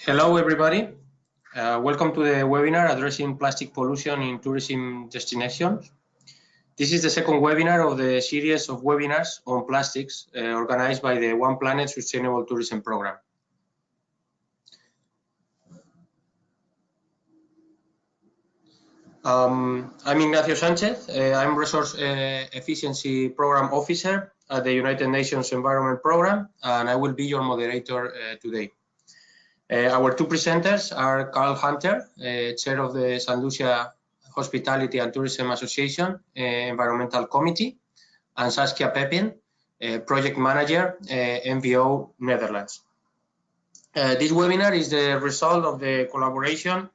Hello, everybody. Welcome to the webinar addressing plastic pollution in tourism destinations. This is the second webinar of the series of webinars on plastics organized by the One Planet Sustainable Tourism Program. I'm Ignacio Sanchez. I'm Resource Efficiency Program Officer at the United Nations Environment Program, and I will be your moderator today. Our two presenters are Carl Hunter, Chair of the St. Lucia Hospitality and Tourism Association Environmental Committee, and Saskia Pepin, Project Manager, NVO Netherlands. This webinar is the result of the collaboration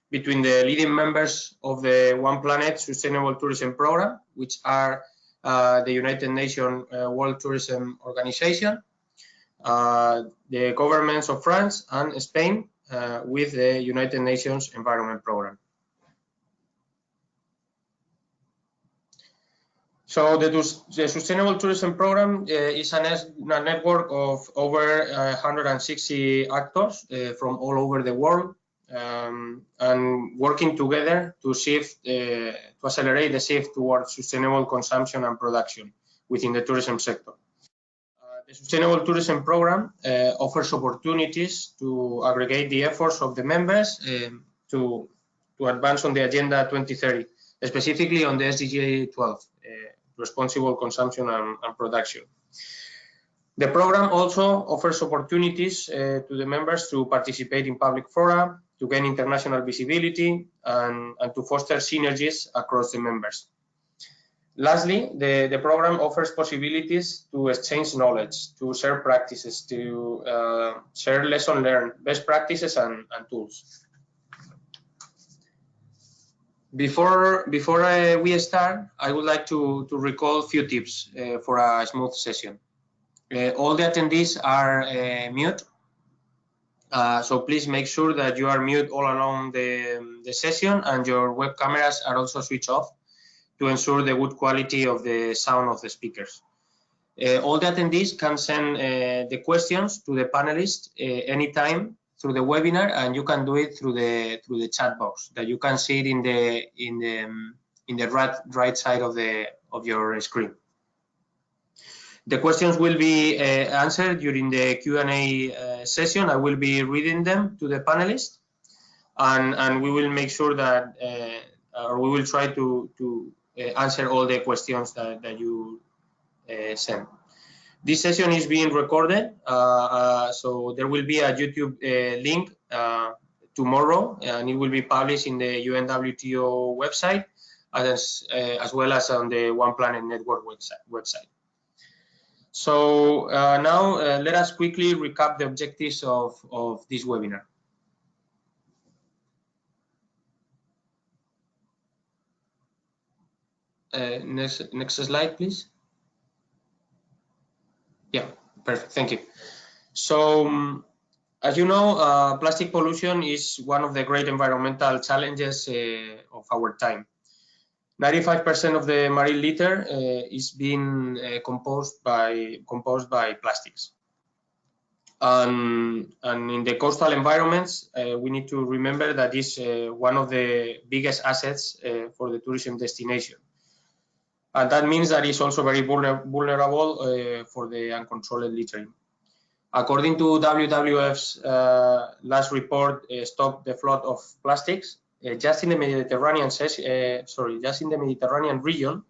between the leading members of the One Planet Sustainable Tourism Program, which are the United Nations World Tourism Organization, the governments of France and Spain with the United Nations Environment Program. So the Sustainable Tourism Program is a network of over 160 actors from all over the world and working together to accelerate the shift towards sustainable consumption and production within the tourism sector. The Sustainable Tourism Program offers opportunities to aggregate the efforts of the members to advance on the Agenda 2030, specifically on the SDG 12, responsible consumption and production. The program also offers opportunities to the members to participate in public fora, to gain international visibility, and to foster synergies across the members. Lastly, the program offers possibilities to exchange knowledge, to share practices, to share lessons learned, best practices and tools. Before we start, I would like to recall a few tips for a smooth session. All the attendees are mute, so please make sure that you are mute all along the session, and your web cameras are also switched off to ensure the good quality of the sound of the speakers. All the attendees can send the questions to the panelists anytime through the webinar, and you can do it through the chat box that you can see it in the right side of your screen. The questions will be answered during the Q&A session. I will be reading them to the panelists, and we will make sure that, or we will try to answer all the questions that you send. This session is being recorded, so there will be a YouTube link tomorrow, and it will be published in the UNWTO website, as well as on the One Planet Network website. So now let us quickly recap the objectives of this webinar. Next slide, please. Yeah, perfect. Thank you. So, as you know, plastic pollution is one of the great environmental challenges of our time. 95% of the marine litter is being composed by plastics. And in the coastal environments, we need to remember that is one of the biggest assets for the tourism destination. And that means that it's also very vulnerable for the uncontrolled littering. According to WWF's last report, Stop the Flood of Plastics, just in the Mediterranean region,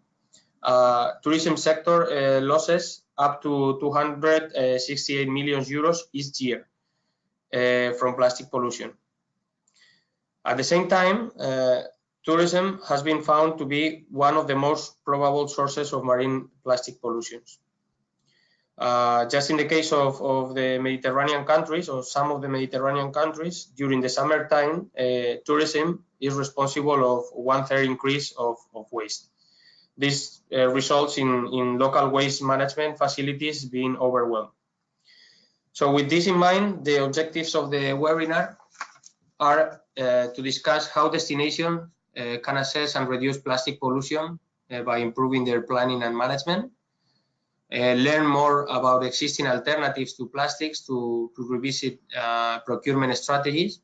tourism sector losses up to 268 million euros each year from plastic pollution. At the same time, tourism has been found to be one of the most probable sources of marine plastic pollutions. Just in the case of the Mediterranean countries, or some of the Mediterranean countries, during the summertime, tourism is responsible of 1/3 increase of waste. This results in local waste management facilities being overwhelmed. So with this in mind, the objectives of the webinar are to discuss how destinations can assess and reduce plastic pollution by improving their planning and management, learn more about existing alternatives to plastics, to revisit procurement strategies,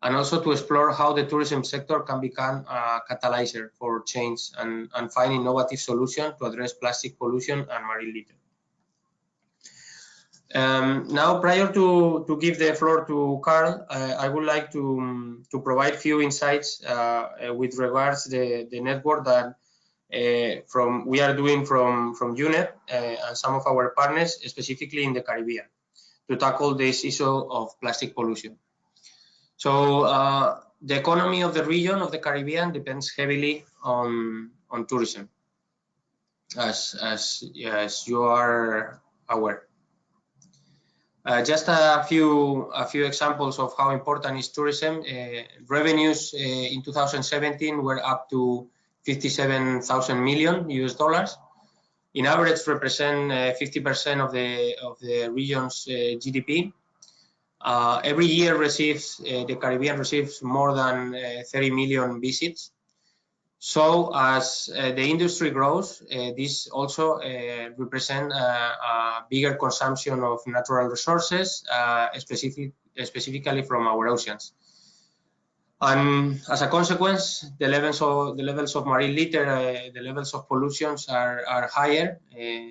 and also to explore how the tourism sector can become a catalyzer for change and find innovative solutions to address plastic pollution and marine litter. Now, prior to give the floor to Carl, I would like to provide few insights with regards the network that we are doing from UNEP and some of our partners, specifically in the Caribbean, to tackle this issue of plastic pollution. So the economy of the region of the Caribbean depends heavily on tourism, as you are aware. Just a few examples of how important is tourism. Revenues in 2017 were up to 57,000 million US dollars. In average, represent 50% of the region's GDP. Every year, the Caribbean receives more than 30 million visits. So as the industry grows, this also represents a bigger consumption of natural resources, specifically from our oceans. And as a consequence, the levels of marine litter, the levels of pollutions are higher.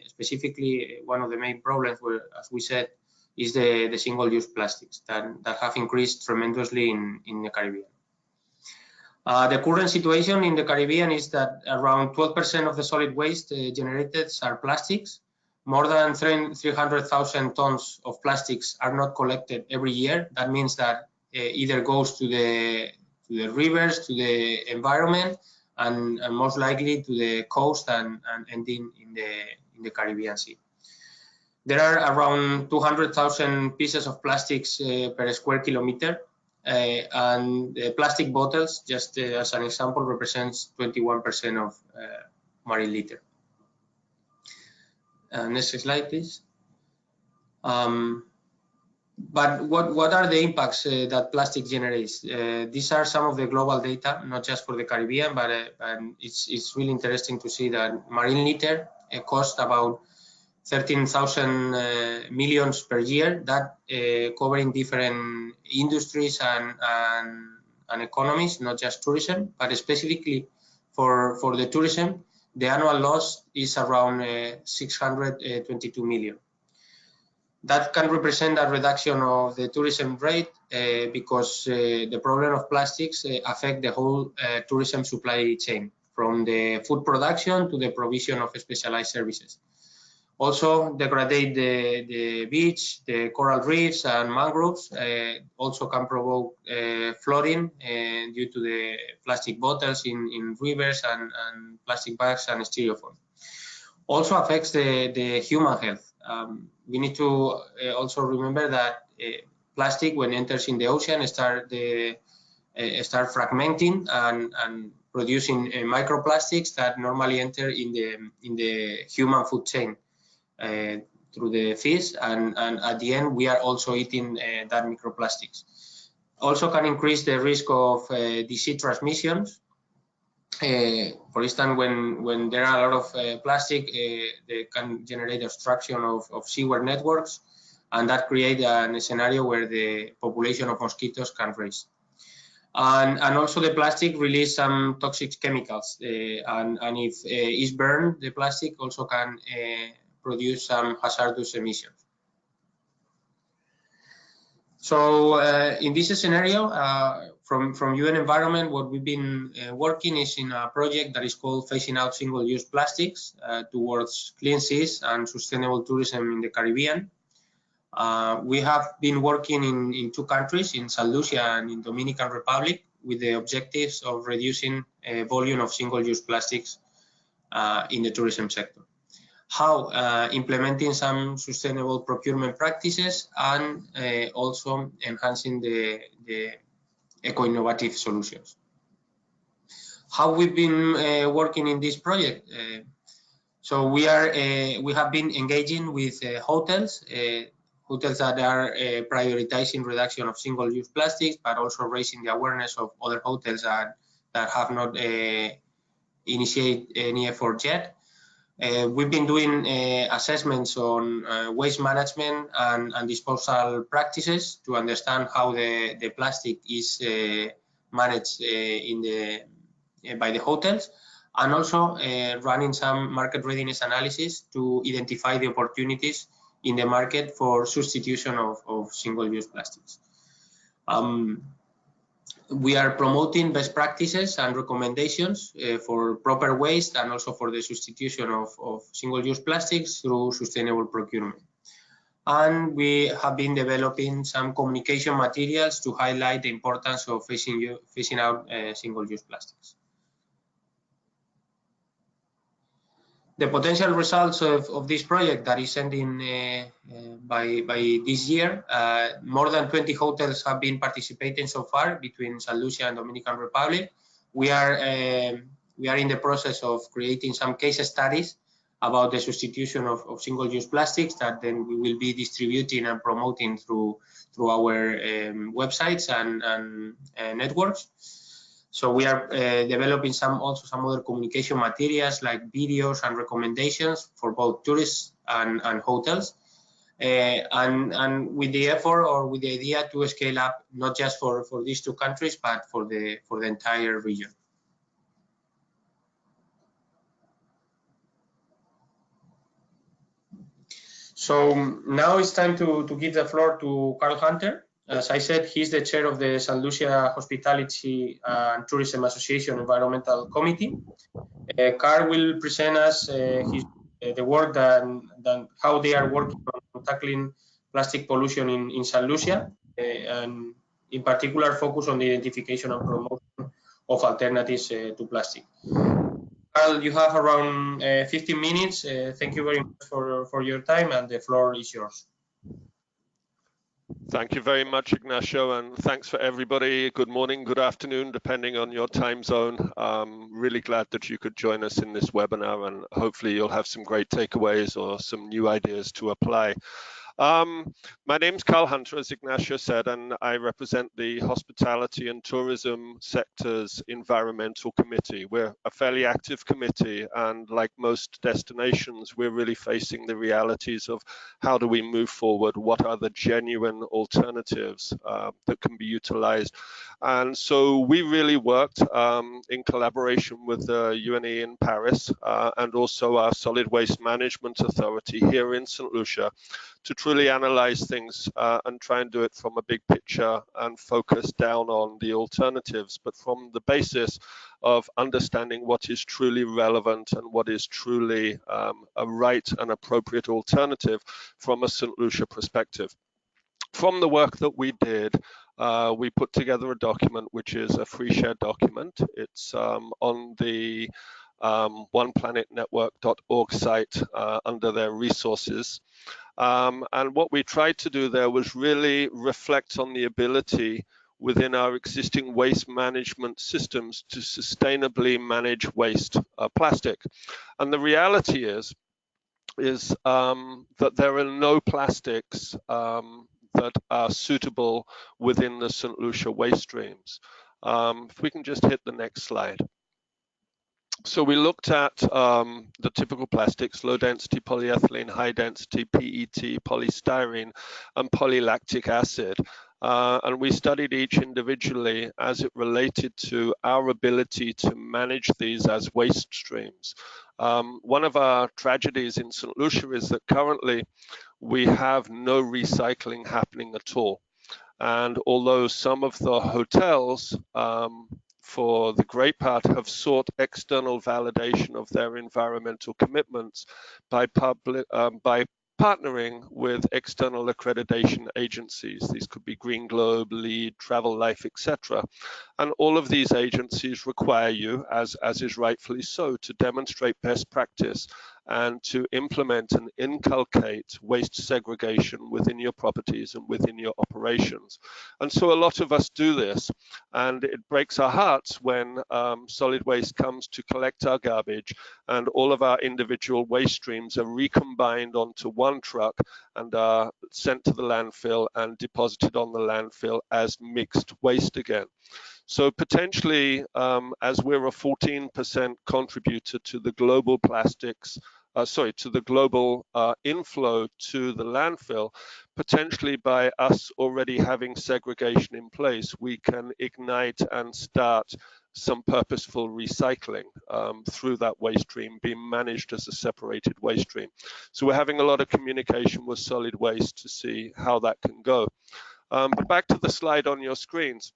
Specifically, one of the main problems, as we said, is the single-use plastics that have increased tremendously in the Caribbean. The current situation in the Caribbean is that around 12% of the solid waste generated are plastics. More than 300,000 tons of plastics are not collected every year. That means that either goes to the rivers, to the environment, and most likely to the coast and ending in the Caribbean Sea. There are around 200,000 pieces of plastics per square kilometer. And plastic bottles, just as an example, represents 21% of marine litter. Next slide, please. But what are the impacts that plastic generates? These are some of the global data, not just for the Caribbean, but it's really interesting to see that marine litter costs about 13,000 millions per year, that covering different industries and economies, not just tourism, but specifically for the tourism, the annual loss is around 622 million. That can represent a reduction of the tourism rate because the problem of plastics affect the whole tourism supply chain, from the food production to the provision of specialized services. Also degrade the beach, the coral reefs and mangroves. Also can provoke flooding due to the plastic bottles in rivers and plastic bags and styrofoam. Also affects the human health. We need to also remember that plastic, when enters in the ocean, start fragmenting and producing microplastics that normally enter in the human food chain through the fish, and at the end we are also eating that microplastics. Also can increase the risk of disease transmissions. For instance, when there are a lot of plastic, they can generate obstruction of seaward networks, and that creates a scenario where the population of mosquitoes can rise. And also the plastic release some toxic chemicals, and if it's burned, the plastic also can produce some hazardous emissions. So in this scenario, from UN Environment, what we've been working is in a project that is called Phasing Out Single-Use Plastics towards clean seas and sustainable tourism in the Caribbean. We have been working in two countries, in St. Lucia and in Dominican Republic, with the objectives of reducing volume of single-use plastics in the tourism sector. How? Implementing some sustainable procurement practices and also enhancing the eco-innovative solutions. How we've been working in this project? So we have been engaging with hotels that are prioritizing reduction of single-use plastics, but also raising the awareness of other hotels that have not initiated any effort yet. We've been doing assessments on waste management and disposal practices to understand how the plastic is managed by the hotels, and also running some market readiness analysis to identify the opportunities in the market for substitution of single-use plastics. We are promoting best practices and recommendations for proper waste and also for the substitution of single-use plastics through sustainable procurement. And we have been developing some communication materials to highlight the importance of phasing out single-use plastics. The potential results of this project that is ending by this year, more than 20 hotels have been participating so far between St. Lucia and Dominican Republic. We are in the process of creating some case studies about the substitution of single-use plastics that then we will be distributing and promoting through our websites and networks. So we are developing some other communication materials like videos and recommendations for both tourists and hotels, and with the effort or with the idea to scale up not just for these two countries but for the entire region. So now it's time to give the floor to Carl Hunter. As I said, he's the chair of the St. Lucia Hospitality and Tourism Association Environmental Committee. Carl will present us the work that how they are working on tackling plastic pollution in St. Lucia, and in particular focus on the identification and promotion of alternatives to plastic. Carl, you have around 15 minutes. Thank you very much for your time, and the floor is yours. Thank you very much, Ignacio, and thanks for everybody. Good morning, good afternoon, depending on your time zone. Really glad that you could join us in this webinar, and hopefully you'll have some great takeaways or some new ideas to apply. My name's Carl Hunter, as Ignacio said, and I represent the Hospitality and Tourism Sector's Environmental Committee. We're a fairly active committee, and like most destinations, we're really facing the realities of how do we move forward, what are the genuine alternatives that can be utilized. And so we really worked in collaboration with the UNE in Paris and also our Solid Waste Management Authority here in St. Lucia to truly analyze things and try and do it from a big picture and focus down on the alternatives, but from the basis of understanding what is truly relevant and what is truly a right and appropriate alternative from a St. Lucia perspective. From the work that we did, we put together a document which is a free shared document. It's on the oneplanetnetwork.org site under their resources. And what we tried to do there was really reflect on the ability within our existing waste management systems to sustainably manage waste plastic. And the reality is that there are no plastics that are suitable within the St. Lucia waste streams. If we can just hit the next slide. So we looked at the typical plastics, low density polyethylene, high density PET, polystyrene, and polylactic acid. And we studied each individually as it related to our ability to manage these as waste streams. One of our tragedies in St. Lucia is that currently we have no recycling happening at all. And although some of the hotels for the great part have sought external validation of their environmental commitments by partnering with external accreditation agencies. These could be Green Globe, LEED, Travel Life, etc. And all of these agencies require you, as is rightfully so, to demonstrate best practice and to implement and inculcate waste segregation within your properties and within your operations. And so a lot of us do this, and it breaks our hearts when solid waste comes to collect our garbage and all of our individual waste streams are recombined onto one truck and are sent to the landfill and deposited on the landfill as mixed waste again. So potentially, as we're a 14% contributor to the global plastics global inflow to the landfill, potentially by us already having segregation in place, we can ignite and start some purposeful recycling through that waste stream being managed as a separated waste stream. So we're having a lot of communication with solid waste to see how that can go. But back to the slide on your screens.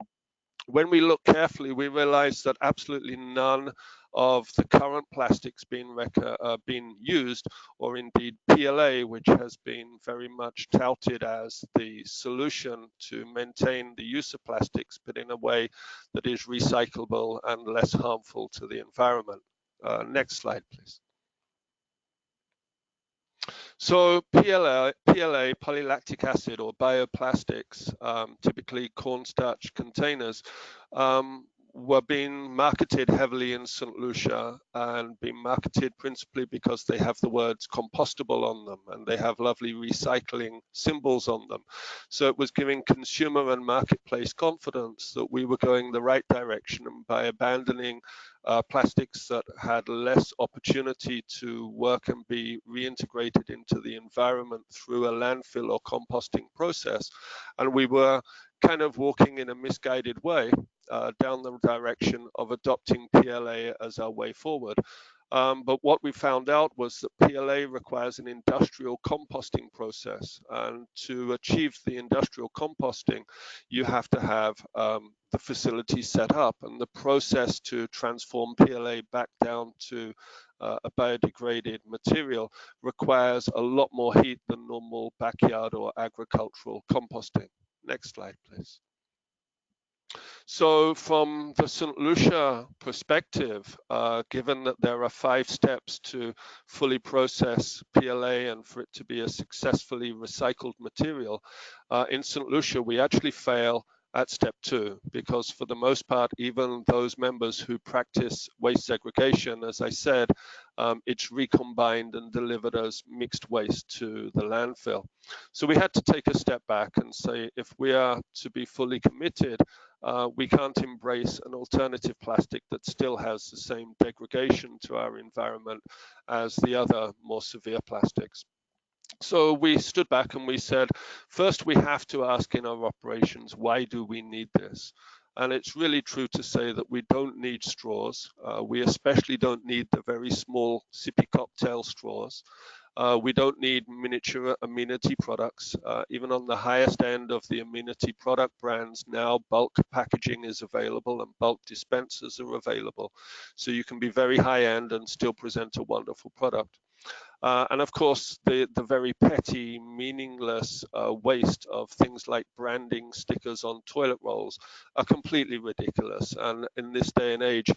When we look carefully, we realize that absolutely none of the current plastics being used, or indeed PLA, which has been very much touted as the solution to maintain the use of plastics, but in a way that is recyclable and less harmful to the environment. Next slide, please. So PLA, polylactic acid, or bioplastics, typically cornstarch containers, were being marketed heavily in St. Lucia and being marketed principally because they have the words compostable on them and they have lovely recycling symbols on them. So it was giving consumer and marketplace confidence that we were going the right direction, and by abandoning plastics that had less opportunity to work and be reintegrated into the environment through a landfill or composting process. And we were kind of walking in a misguided way down the direction of adopting PLA as our way forward. But what we found out was that PLA requires an industrial composting process. And to achieve the industrial composting, you have to have the facility set up, and the process to transform PLA back down to a biodegraded material requires a lot more heat than normal backyard or agricultural composting. Next slide, please. So from the St. Lucia perspective, given that there are 5 steps to fully process PLA and for it to be a successfully recycled material, in St. Lucia we actually fail at step 2, because for the most part, even those members who practice waste segregation, as I said, it's recombined and delivered as mixed waste to the landfill. So we had to take a step back and say, if we are to be fully committed, we can't embrace an alternative plastic that still has the same degradation to our environment as the other more severe plastics. So we stood back and we said, first we have to ask in our operations, why do we need this? And it's really true to say that we don't need straws. We especially don't need the very small sippy cocktail straws. We don't need miniature amenity products. Even on the highest end of the amenity product brands now, bulk packaging is available and bulk dispensers are available. So you can be very high end and still present a wonderful product. And of course, the very petty, meaningless waste of things like branding stickers on toilet rolls are completely ridiculous. And in this day and age,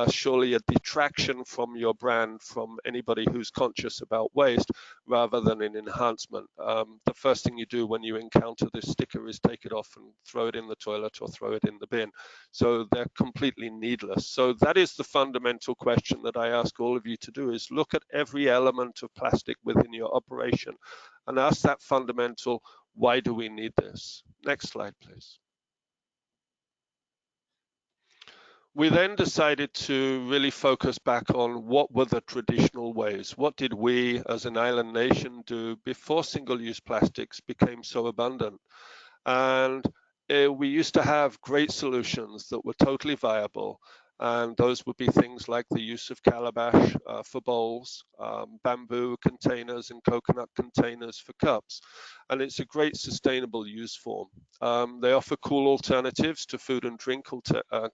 surely a detraction from your brand from anybody who's conscious about waste rather than an enhancement. The first thing you do when you encounter this sticker is take it off and throw it in the toilet or throw it in the bin. So they're completely needless. So that is the fundamental question that I ask all of you to do, is look at every element of plastic within your operation and ask that fundamental, why do we need this? Next slide, please. We then decided to really focus back on what were the traditional ways. What did we as an island nation do before single-use plastics became so abundant? And we used to have great solutions that were totally viable. And those would be things like the use of calabash for bowls, bamboo containers and coconut containers for cups. And it's a great sustainable use form. They offer cool alternatives to food and drink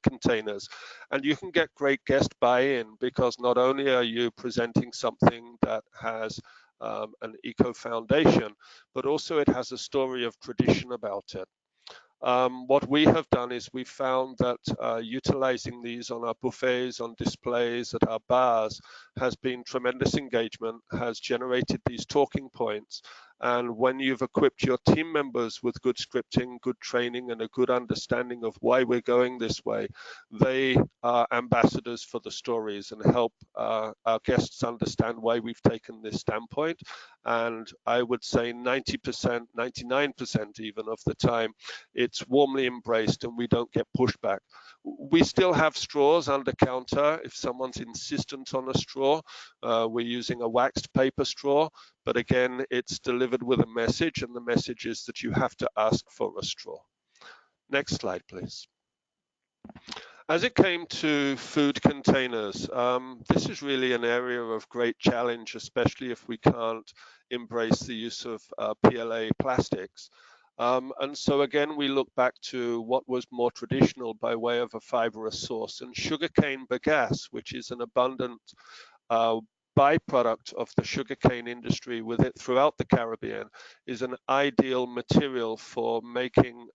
containers. And you can get great guest buy-in, because not only are you presenting something that has an eco foundation, but also it has a story of tradition about it. What we have done is we found that utilizing these on our buffets, on displays, at our bars has been tremendous engagement, has generated these talking points, And when you've equipped your team members with good scripting, good training, and a good understanding of why we're going this way, they are ambassadors for the stories and help our guests understand why we've taken this standpoint. And I would say 90%, 99% even of the time, it's warmly embraced and we don't get pushback. We still have straws under counter. If someone's insistent on a straw, we're using a waxed paper straw, but again, it's delivered with a message, and the message is that you have to ask for a straw. Next slide, please. As it came to food containers, this is really an area of great challenge, especially if we can't embrace the use of PLA plastics. And so again, we look back to what was more traditional by way of a fibrous source, and sugarcane bagasse, which is an abundant byproduct of the sugarcane industry with it throughout the Caribbean, is an ideal material for making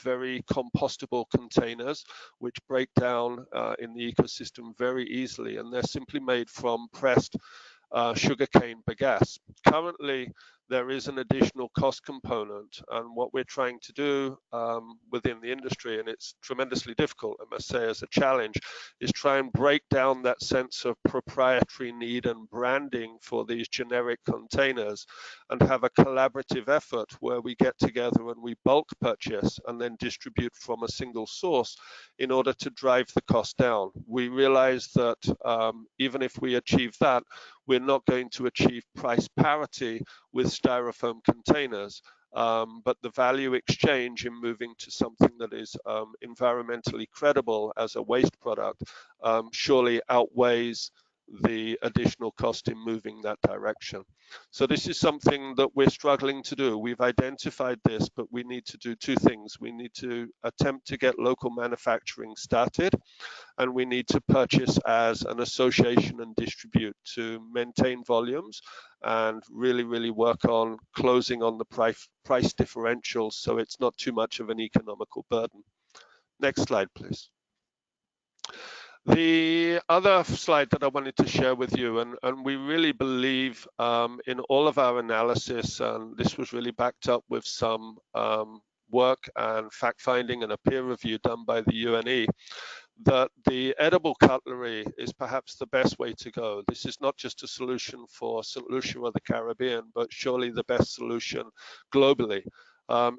very compostable containers, which break down in the ecosystem very easily, and they're simply made from pressed sugarcane bagasse. Currently, there is an additional cost component, and what we're trying to do within the industry, and it's tremendously difficult, I must say, as a challenge, is try and break down that sense of proprietary need and branding for these generic containers and have a collaborative effort where we get together and we bulk purchase and then distribute from a single source in order to drive the cost down. We realize that even if we achieve that, we're not going to achieve price parity with styrofoam containers, but the value exchange in moving to something that is environmentally credible as a waste product surely outweighs the additional cost in moving that direction. So this is something that we're struggling to do. We've identified this, but we need to do two things. We need to attempt to get local manufacturing started, and we need to purchase as an association and distribute to maintain volumes and really work on closing on the price differentials so it's not too much of an economical burden. Next slide, please. The other slide that I wanted to share with you, and we really believe in all of our analysis, and this was really backed up with some work and fact-finding and a peer review done by the UNE, that the edible cutlery is perhaps the best way to go. This is not just a solution for St. Lucia or the Caribbean, but surely the best solution globally.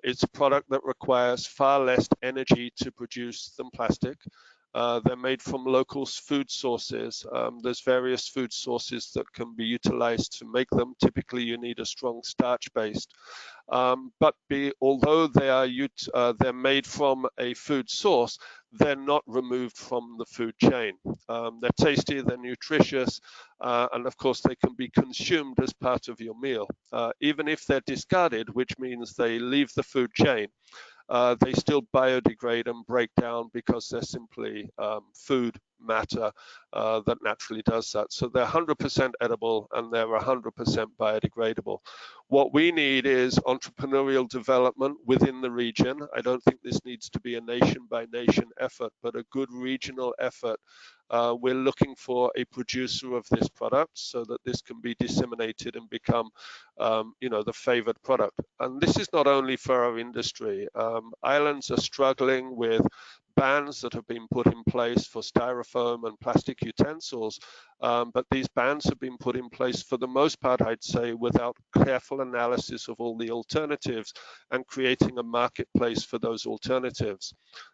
It's a product that requires far less energy to produce than plastic. They're made from local food sources. There's various food sources that can be utilized to make them. Typically, you need a strong starch-based. But although they're made from a food source, they're not removed from the food chain. They're tasty, they're nutritious, and of course they can be consumed as part of your meal. Even if they're discarded, which means they leave the food chain, they still biodegrade and break down because they're simply food matter that naturally does that. So they're 100% edible and they're 100% biodegradable. What we need is entrepreneurial development within the region. I don't think this needs to be a nation by nation effort, but a good regional effort. We're looking for a producer of this product so that this can be disseminated and become, the favored product. And this is not only for our industry. Islands are struggling with bans that have been put in place for styrofoam and plastic utensils, but these bans have been put in place for the most part, I'd say, without careful analysis of all the alternatives and creating a marketplace for those alternatives.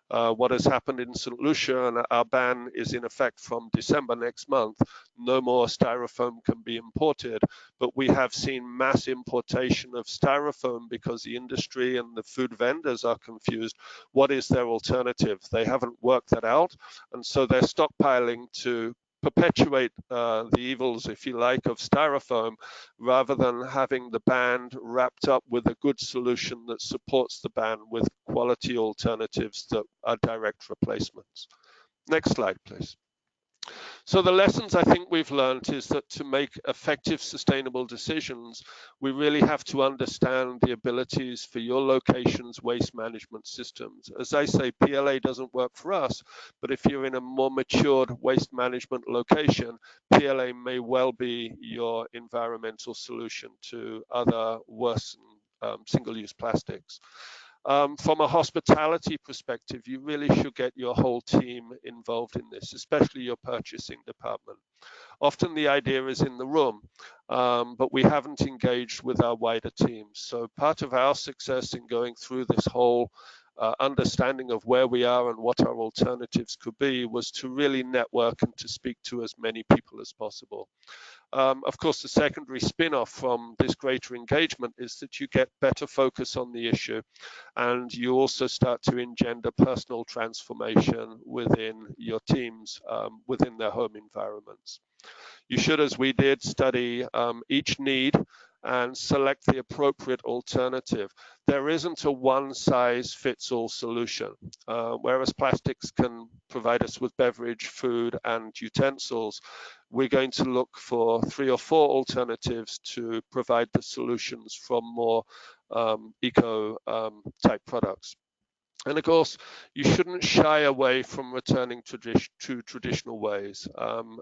What has happened in St. Lucia, and our ban is in effect from December next month, no more styrofoam can be imported, but we have seen mass importation of styrofoam because the industry and the food vendors are confused. What is their alternative? They haven't worked that out, and so they're stockpiling to perpetuate the evils, if you like, of styrofoam, rather than having the ban wrapped up with a good solution that supports the ban with quality alternatives that are direct replacements. Next slide, please. So the lessons I think we've learned is that to make effective sustainable decisions, we really have to understand the abilities for your location's waste management systems. As I say, PLA doesn't work for us, but if you're in a more matured waste management location, PLA may well be your environmental solution to other worse single-use plastics. From a hospitality perspective, you really should get your whole team involved in this, especially your purchasing department. Often the idea is in the room, but we haven't engaged with our wider teams. So part of our success in going through this whole understanding of where we are and what our alternatives could be was to really network and to speak to as many people as possible. Of course, the secondary spin-off from this greater engagement is that you get better focus on the issue, and you also start to engender personal transformation within your teams, within their home environments. You should, as we did, study each need and select the appropriate alternative. There isn't a one-size-fits-all solution. Whereas plastics can provide us with beverage, food, and utensils, we're going to look for 3 or 4 alternatives to provide the solutions from more eco-type products. And of course, you shouldn't shy away from returning to traditional ways.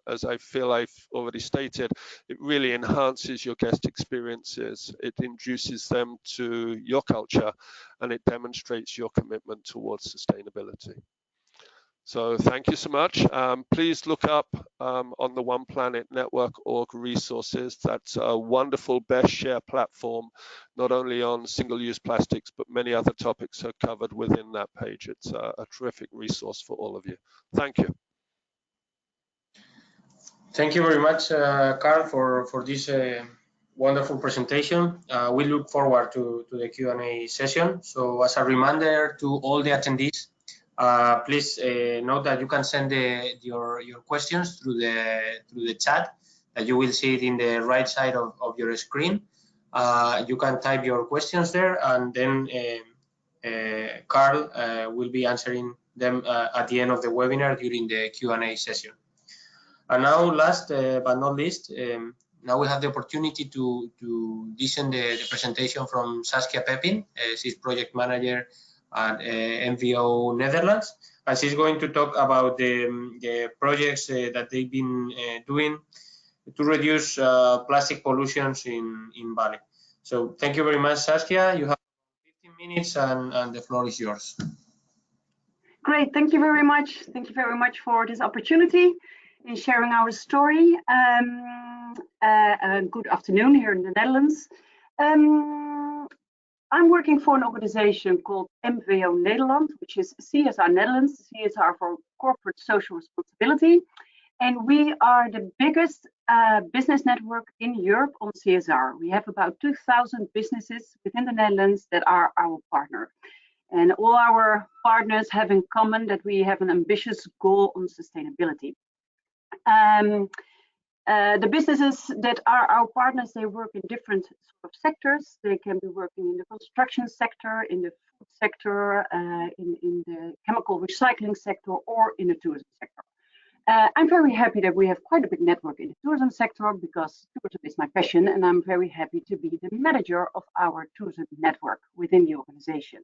As I feel I've already stated, it really enhances your guest experiences. It introduces them to your culture, and it demonstrates your commitment towards sustainability. So thank you so much. Please look up on the One Planet Network.org resources. That's a wonderful best share platform, not only on single-use plastics, but many other topics are covered within that page. It's a terrific resource for all of you. Thank you. Thank you very much, Carl, for this wonderful presentation. We look forward to the Q&A session. So as a reminder to all the attendees, please note that you can send your questions through the chat. You will see it in the right side of your screen. You can type your questions there, and then Carl will be answering them at the end of the webinar during the Q&A session. And now, last but not least, now we have the opportunity to listen the presentation from Saskia Pepin. She's project manager at MVO Netherlands, and she's going to talk about the projects that they've been doing to reduce plastic pollutions in Bali. So thank you very much, Saskia. You have 15 minutes and the floor is yours. Great, thank you very much. Thank you very much for this opportunity in sharing our story. Good afternoon here in the Netherlands. I'm working for an organization called MVO Nederland, which is CSR Netherlands, CSR for Corporate Social Responsibility. And we are the biggest business network in Europe on CSR. We have about 2,000 businesses within the Netherlands that are our partner. And all our partners have in common that we have an ambitious goal on sustainability. The businesses that are our partners, they work in different sort of sectors. They can be working in the construction sector, in the food sector, in the chemical recycling sector, or in the tourism sector. I'm very happy that we have quite a big network in the tourism sector because tourism is my passion, and I'm very happy to be the manager of our tourism network within the organization.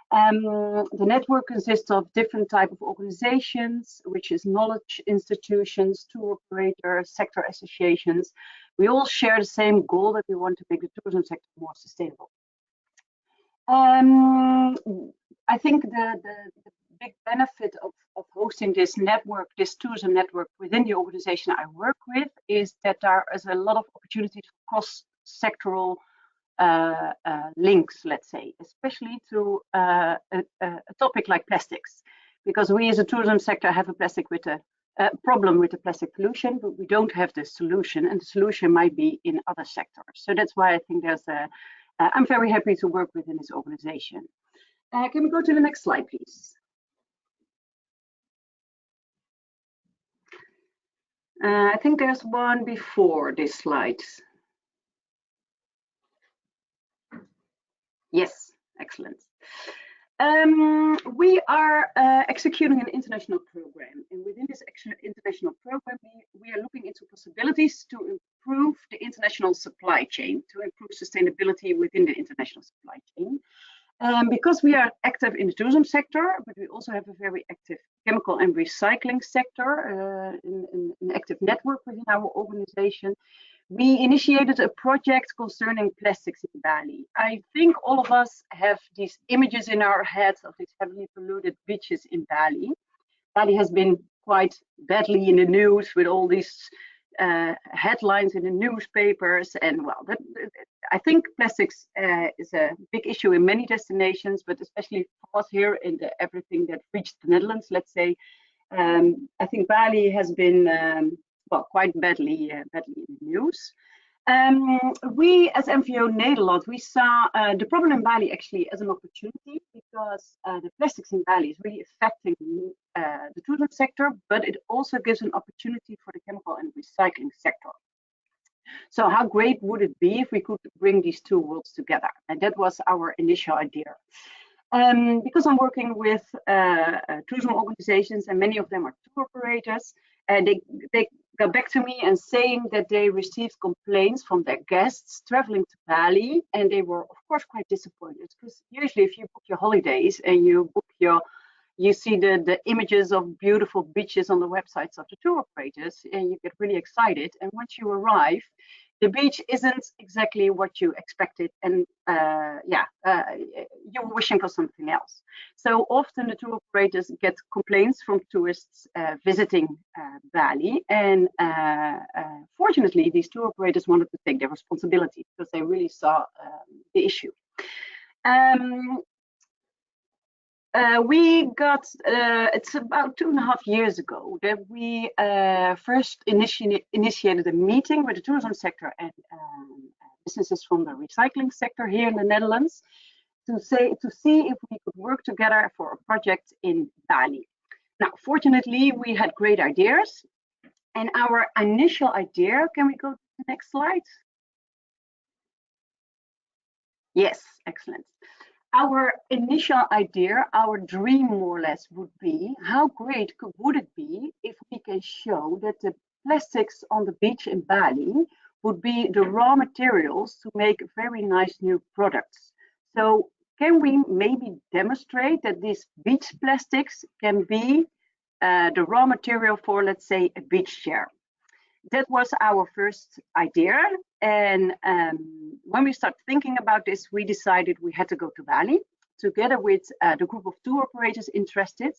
The network consists of different types of organizations, which is knowledge institutions, tour operators, sector associations. We all share the same goal that we want to make the tourism sector more sustainable. I think the big benefit of hosting this network, this tourism network within the organization I work with, is that there is a lot of opportunities for cross-sectoral links, let's say, especially to a topic like plastics, because we as a tourism sector have a problem with the plastic pollution, but we don't have the solution, and the solution might be in other sectors. So that's why I think I'm very happy to work within this organization. Can we go to the next slide, please? I think there's one before this slide. Yes, excellent. We are executing an international program, and within this international program, we are looking into possibilities to improve the international supply chain, to improve sustainability within the international supply chain. Because we are active in the tourism sector, but we also have a very active chemical and recycling sector, an active network within our organization. We initiated a project concerning plastics in Bali. I think all of us have these images in our heads of these heavily polluted beaches in Bali. Bali has been quite badly in the news with all these headlines in the newspapers, and well, I think plastics is a big issue in many destinations, but especially for us here in everything that reached the Netherlands, let's say. I think Bali has been well, quite badly in the news. We, as MVO Nederland, we saw the problem in Bali actually as an opportunity, because the plastics in Bali is really affecting the tourism sector, but it also gives an opportunity for the chemical and recycling sector. So how great would it be if we could bring these two worlds together? And that was our initial idea. Because I'm working with tourism organizations, and many of them are tour operators, and they got back to me and saying that they received complaints from their guests traveling to Bali, and they were of course quite disappointed, because usually if you book your holidays and you see the images of beautiful beaches on the websites of the tour operators, and you get really excited, and once you arrive, the beach isn't exactly what you expected, and you were wishing for something else. So often the tour operators get complaints from tourists visiting Bali, and fortunately these tour operators wanted to take their responsibility, because they really saw the issue. We got, it's about 2.5 years ago that we first initiated a meeting with the tourism sector and businesses from the recycling sector here in the Netherlands to see if we could work together for a project in Bali. Now, fortunately, we had great ideas, and our initial idea, can we go to the next slide? Yes, excellent. Our initial idea, our dream more or less would be, how great would it be if we can show that the plastics on the beach in Bali would be the raw materials to make very nice new products. So can we maybe demonstrate that these beach plastics can be the raw material for, let's say, a beach chair? That was our first idea, and when we started thinking about this, we decided we had to go to Bali together with the group of tour operators interested,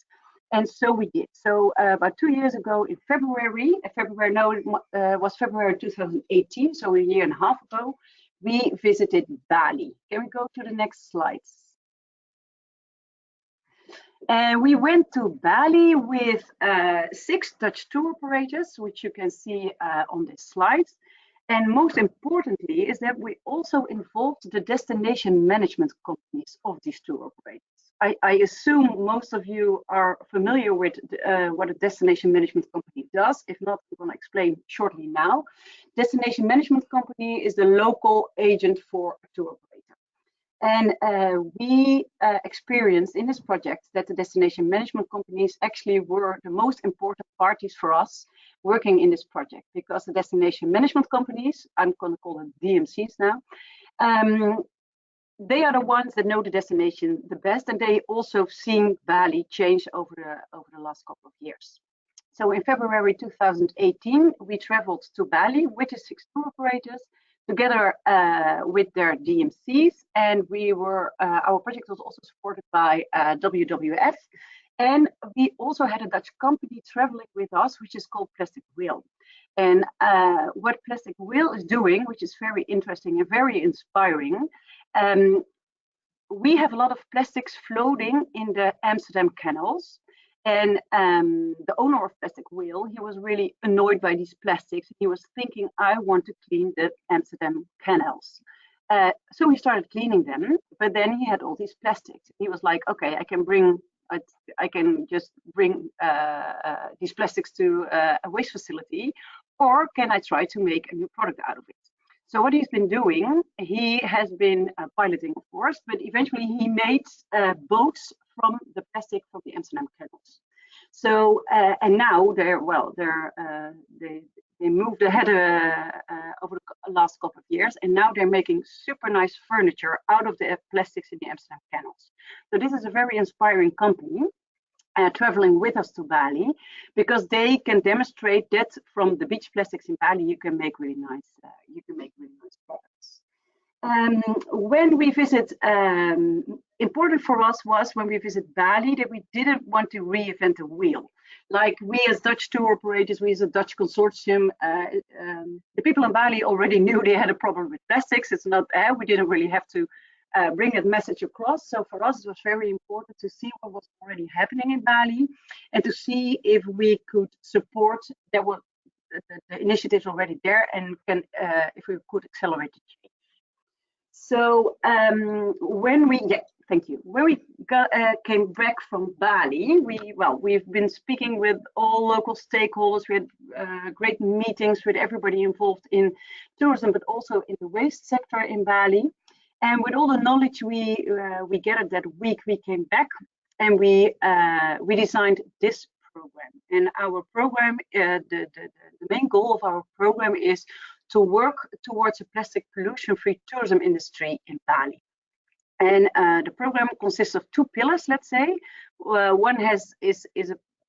and so we did. So about 2 years ago in February, it was February 2018, so a year and a half ago, we visited Bali. Can we go to the next slides? And we went to Bali with 6 Dutch tour operators, which you can see on this slide. And most importantly is that we also involved the destination management companies of these tour operators. I assume most of you are familiar with what a destination management company does. If not, I'm going to explain shortly now. Destination management company is the local agent for a tour operator. And we experienced in this project that the destination management companies actually were the most important parties for us working in this project, because the destination management companies, I'm going to call them DMCs now, they are the ones that know the destination the best, and they also seen Bali change over the last couple of years. So in February 2018, we traveled to Bali with the 6 tour operators, together with their DMCs, and we were our project was also supported by WWF, and we also had a Dutch company traveling with us, which is called Plastic Wheel. And what Plastic Wheel is doing, which is very interesting and very inspiring, we have a lot of plastics floating in the Amsterdam canals. And the owner of Plastic Wheel, he was really annoyed by these plastics. He was thinking, I want to clean the Amsterdam canals. So he started cleaning them, but then he had all these plastics. He was like, okay, I can just bring these plastics to a waste facility, or can I try to make a new product out of it? So what he's been doing, he has been piloting, of course, but eventually he made boats from the plastic from the Amsterdam canals. So and now they moved ahead over the last couple of years, and now they're making super nice furniture out of the plastics in the Amsterdam canals. So this is a very inspiring company. Traveling with us to Bali, because they can demonstrate that from the beach plastics in Bali you can make really nice products. When we visit, important for us was when we visit Bali that we didn't want to reinvent the wheel. Like we as Dutch tour operators, we as a Dutch consortium, the people in Bali already knew they had a problem with plastics. It's not we didn't really have to bring that message across. So for us, it was very important to see what was already happening in Bali and to see if we could support that was the initiatives already there and can if we could accelerate the change. So when we came back from Bali, we've been speaking with all local stakeholders. We had great meetings with everybody involved in tourism, but also in the waste sector in Bali. And with all the knowledge we gathered that week, we came back and we designed this program. And our program, the main goal of our program is to work towards a plastic pollution-free tourism industry in Bali. And the program consists of two pillars, let's say. One is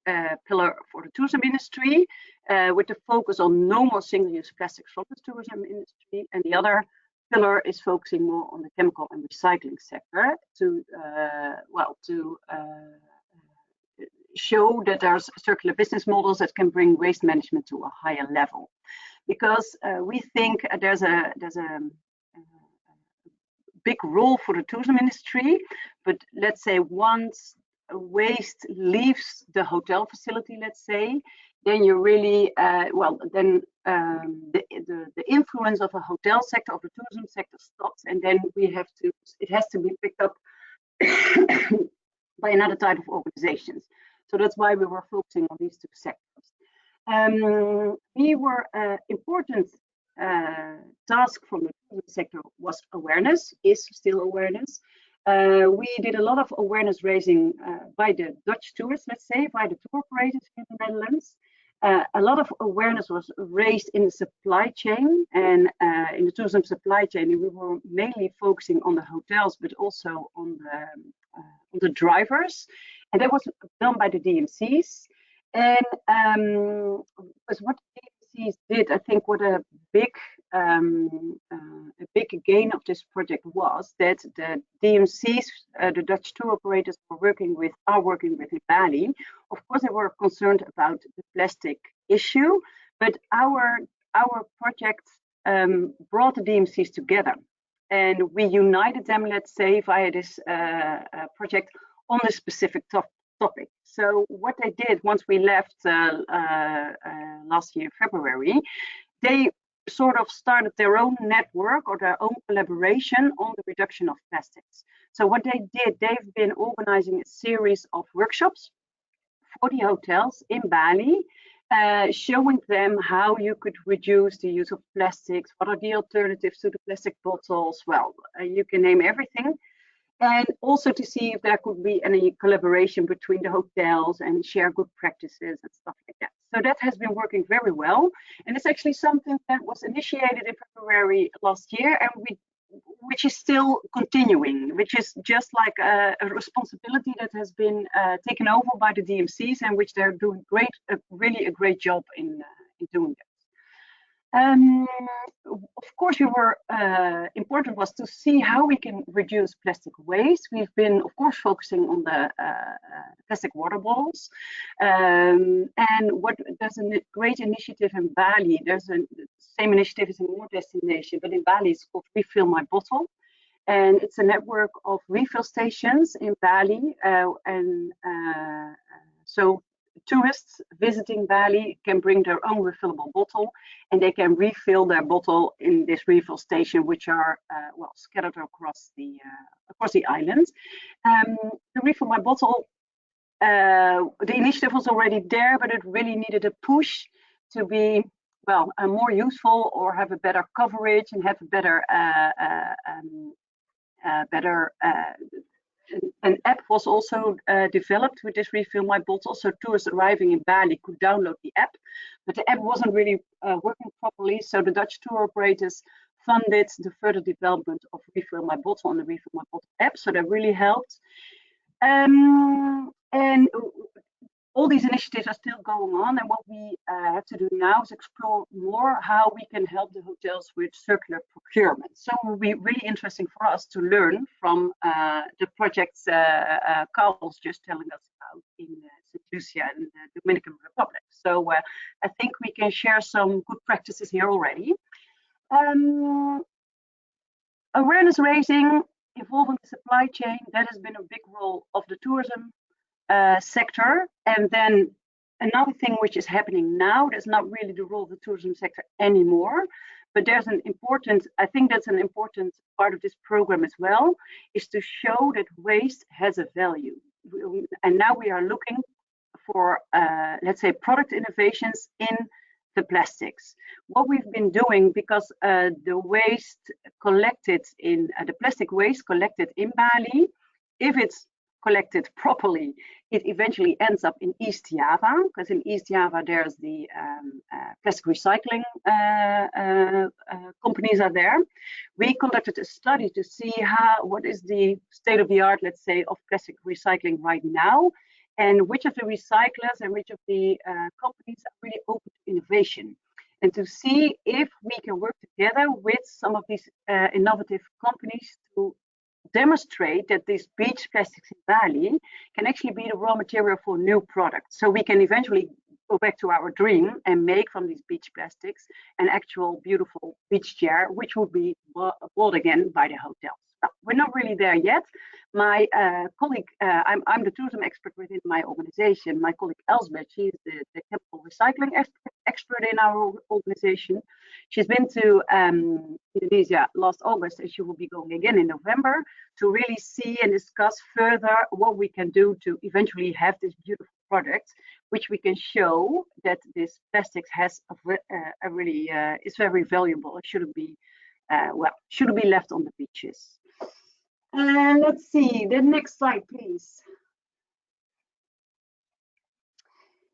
a pillar for the tourism industry with the focus on no more single-use plastics from the tourism industry, and the other pillar is focusing more on the chemical and recycling sector to show that there's circular business models that can bring waste management to a higher level. Because we think there's a big role for the tourism industry, but let's say once waste leaves the hotel facility, let's say, then you really the influence of a hotel sector, of the tourism sector stops, and then it has to be picked up by another type of organizations. So that's why we were focusing on these two sectors. We were important task from the tourism sector was awareness, is still awareness. We did a lot of awareness raising by the Dutch tourists, let's say, by the tour operators in the Netherlands. A lot of awareness was raised in the supply chain, and in the tourism supply chain, we were mainly focusing on the hotels, but also on the drivers, and that was done by the DMCs. And because what the DMCs did, I think what a big gain of this project was that the DMCs, the Dutch tour operators are working with in Bali. Of course, they were concerned about the plastic issue, but our project brought the DMCs together, and we united them, let's say, via this project on this specific topic. So what they did once we left last year, February, they sort of started their own network or their own collaboration on the reduction of plastics. So what they did, they've been organizing a series of workshops for the hotels in Bali, showing them how you could reduce the use of plastics, what are the alternatives to the plastic bottles, you can name everything. And also to see if there could be any collaboration between the hotels and share good practices and stuff like that. So that has been working very well. And it's actually something that was initiated in February last year, and which is still continuing, which is just like a responsibility that has been taken over by the DMCs, and which they're doing really a great job in doing that. Of course, we were important was to see how we can reduce plastic waste. We've been, of course, focusing on the plastic water bottles, and there's a great initiative in Bali. There's the same initiative as in more destinations, but in Bali it's called Refill My Bottle, and it's a network of refill stations in Bali, so tourists visiting Bali can bring their own refillable bottle, and they can refill their bottle in this refill station, which are scattered across the islands. The Refill My Bottle, the initiative was already there, but it really needed a push to be well, more useful or have a better coverage and have a better an app was also developed with this Refill My Bottle, so tourists arriving in Bali could download the app, but the app wasn't really working properly, so the Dutch tour operators funded the further development of Refill My Bottle on the Refill My Bottle app, so that really helped. And all these initiatives are still going on, and what we have to do now is explore more how we can help the hotels with circular procurement. So it will be really interesting for us to learn from the projects Carl was just telling us about in St. Lucia and the Dominican Republic. So I think we can share some good practices here already. Awareness raising, involving the supply chain, that has been a big role of the tourism sector. And then another thing which is happening now, that's not really the role of the tourism sector anymore, but there's an important, I think that's an important part of this program as well, is to show that waste has a value. And now we are looking for, let's say, product innovations in the plastics. What we've been doing, because the waste collected in, the plastic waste collected in Bali, if it's collected properly, it eventually ends up in East Java, because in East Java there's the plastic recycling companies are there. We conducted a study to see what is the state of the art, let's say, of plastic recycling right now, and which of the recyclers and which of the companies are really open to innovation, and to see if we can work together with some of these innovative companies to demonstrate that these beach plastics in Bali can actually be the raw material for new products. So we can eventually go back to our dream and make from these beach plastics an actual beautiful beach chair, which would be bought again by the hotels. Now, we're not really there yet. My colleague, I'm the tourism expert within my organization. My colleague Elsbeth, she's the chemical recycling expert in our organization. She's been to Indonesia last August, and she will be going again in November to really see and discuss further what we can do to eventually have this beautiful product, which we can show that this plastics has a really is very valuable. It shouldn't be shouldn't be left on the beaches. Let's see, the next slide, please.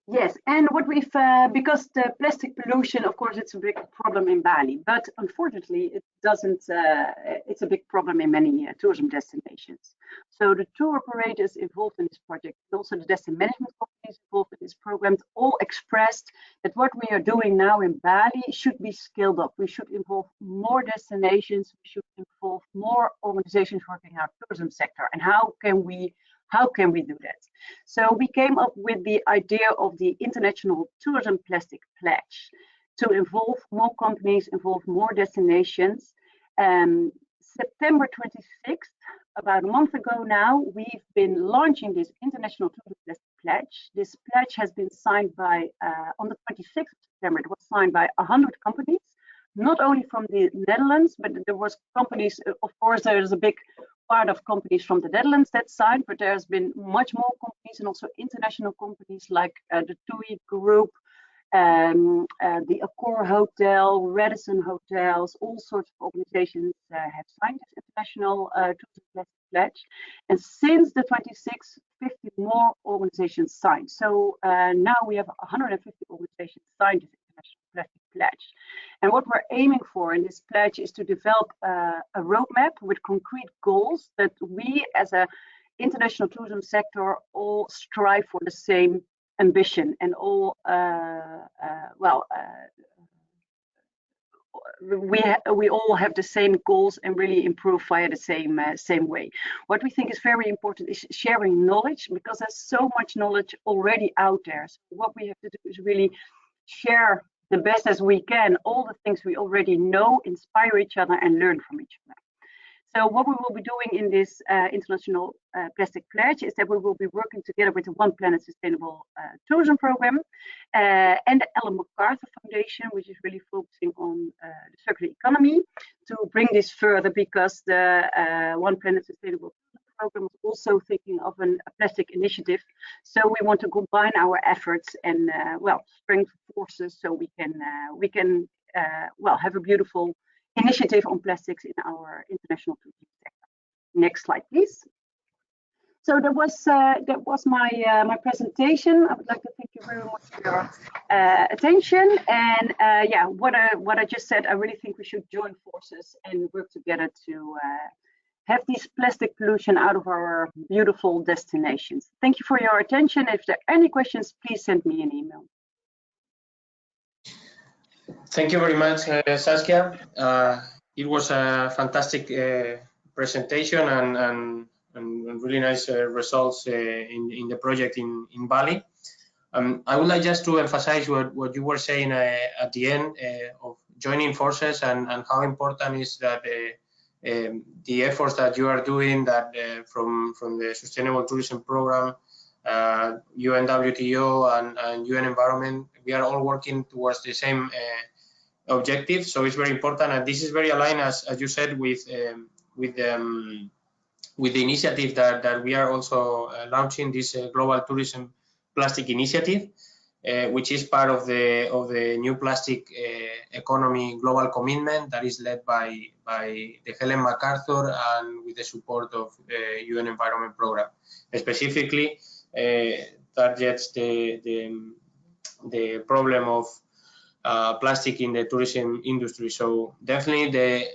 Yes, and what we've, because the plastic pollution, of course, it's a big problem in Bali, but unfortunately, it doesn't, it's a big problem in many tourism destinations. So the tour operators involved in this project, and also the destination management companies involved in this program, all expressed that what we are doing now in Bali should be scaled up. We should involve more destinations, we should involve more organizations working in our tourism sector. And how can we do that? So we came up with the idea of the International Tourism Plastic Pledge to involve more companies, involve more destinations. September 26th, about a month ago now, we've been launching this International Tourism Plastic Pledge. This pledge has been signed by, on the 26th of September, it was signed by 100 companies, not only from the Netherlands, but there was companies, of course, there's a big part of companies from the Netherlands that signed, but there's been much more companies and also international companies like the TUI Group, the Accor Hotel, Radisson Hotels, all sorts of organizations have signed this International Tourism Pledge. And since the 26th, 50 more organizations signed. So now we have 150 organizations signed this International Plastic Pledge. And what we're aiming for in this pledge is to develop a roadmap with concrete goals that we as an international tourism sector all strive for the same ambition and all, we all have the same goals and really improve via the same way. What we think is very important is sharing knowledge, because there's so much knowledge already out there. So what we have to do is really share the best as we can, all the things we already know, inspire each other and learn from each other. So what we will be doing in this International Plastic Pledge is that we will be working together with the One Planet Sustainable Tourism Program and the Ellen MacArthur Foundation, which is really focusing on the circular economy, to bring this further, because the One Planet Sustainable program is also thinking of a plastic initiative. So we want to combine our efforts and strengthen forces so we can have a beautiful initiative on plastics in our international tourism sector. Next slide, please. So that was my presentation. I would like to thank you very much for your attention. And what I just said, I really think we should join forces and work together to have this plastic pollution out of our beautiful destinations. Thank you for your attention. If there are any questions, please send me an email. Thank you very much, Saskia. It was a fantastic presentation and really nice results in the project in Bali. I would like just to emphasize what you were saying at the end of joining forces and how important is that the efforts that you are doing that from the Sustainable Tourism Program, UNWTO and UN Environment, we are all working towards the same objective. So it's very important, and this is very aligned, as you said, with the initiative that we are also launching, this Global Tourism Plastic Initiative, which is part of the new plastic economy global commitment that is led by the Helen MacArthur and with the support of the UN Environment Program. Specifically, targets the problem of plastic in the tourism industry. So definitely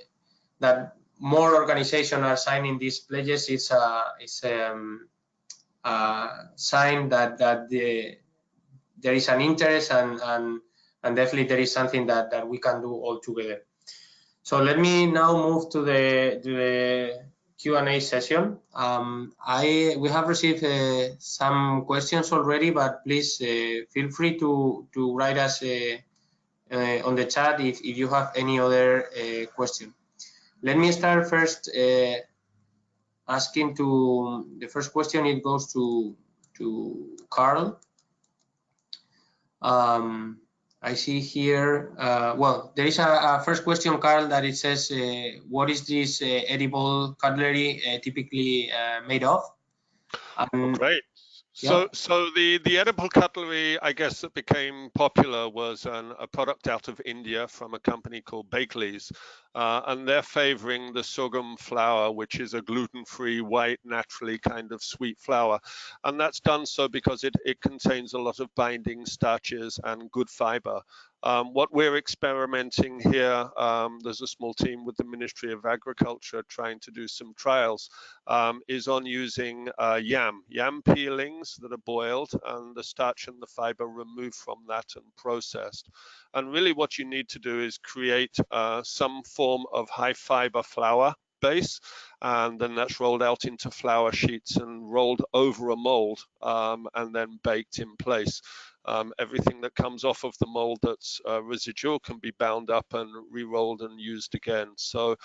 that more organizations are signing these pledges. It's a sign that there is an interest and definitely there is something that we can do all together. So let me now move to the Q&A session. We have received some questions already, but please feel free to write us on the chat if you have any other question. Let me start first asking the first question. It goes to Carl. I see here, well, there is a first question, Carl, that it says, what is this edible cutlery typically made of? Great. Yeah. So the edible cutlery, I guess, that became popular was a product out of India from a company called Bakeley's, and they're favoring the sorghum flour, which is a gluten-free, white, naturally kind of sweet flour. And that's done so because it contains a lot of binding starches and good fiber. What we're experimenting here, there's a small team with the Ministry of Agriculture trying to do some trials, is on using yam peelings that are boiled and the starch and the fiber removed from that and processed. And really what you need to do is create some form of high fiber flour base, and then that's rolled out into flour sheets and rolled over a mold and then baked in place. Everything that comes off of the mold that's residual can be bound up and re-rolled and used again. So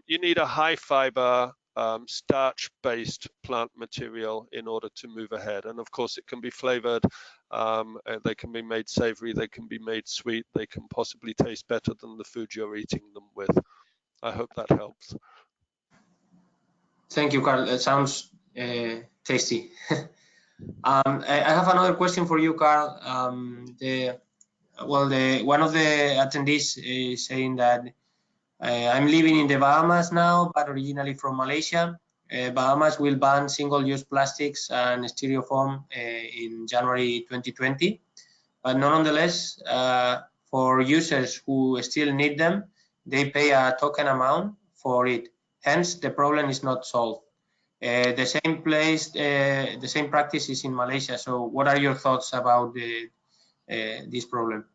you need a high fiber starch-based plant material in order to move ahead. And of course it can be flavored, they can be made savory, they can be made sweet, they can possibly taste better than the food you're eating them with. I hope that helps. Thank you, Carl. It sounds tasty. I have another question for you, Carl. One of the attendees is saying that I'm living in the Bahamas now, but originally from Malaysia. Bahamas will ban single-use plastics and styrofoam in January 2020. But nonetheless, for users who still need them, they pay a token amount for it. Hence, the problem is not solved. The same practice is in Malaysia. So what are your thoughts about this problem?